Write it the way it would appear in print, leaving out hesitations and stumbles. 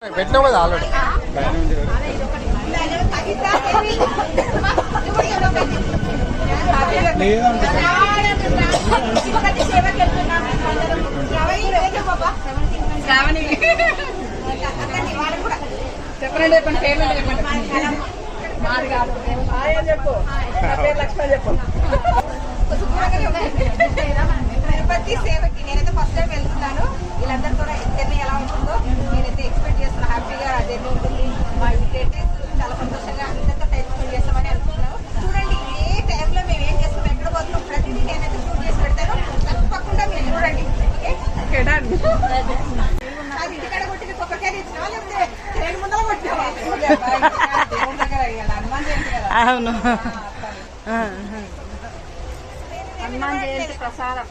పెట్టినావు కదా ఆల్రెడీ. చెప్పండి చెప్పండి పేమెంట్ చెప్పండి. మాది కాదు చెప్పు. లక్ష్మణ్ చెప్పు. తిరుపతి సేవకి నేనైతే ఫస్ట్ టైం వెళ్తున్నాను. వీళ్ళందరూ కూడా జర్నీ ఎలా ఉంటుందో నేనైతే ఎక్స్పెక్ట్ చేస్తున్నాను. హ్యాపీగా జర్నీ ఉంటుంది. మా ఇంటికి చాలా సంతోషంగా అందరితో టైం స్పెండ్ చేస్తామని అనుకుంటున్నాను. చూడండి ఏ టైంలో మేము ఏం చేస్తాం, ఎక్కడ పోతున్నాం, ప్రతిదీ నేనైతే షూట్ చేసి పెడతాను. తప్పకుండా మీరు చూడండి. అది ఇంటికాడ కొట్టిన కొబ్బరికాయ తెచ్చినావా లేకపోతే రెండు ముందర కొట్టినావా? దేవుడి దగ్గర హనుమాన్ జయంతి కదా. అవును. హనుమాన్ జయంతి ప్రసాదం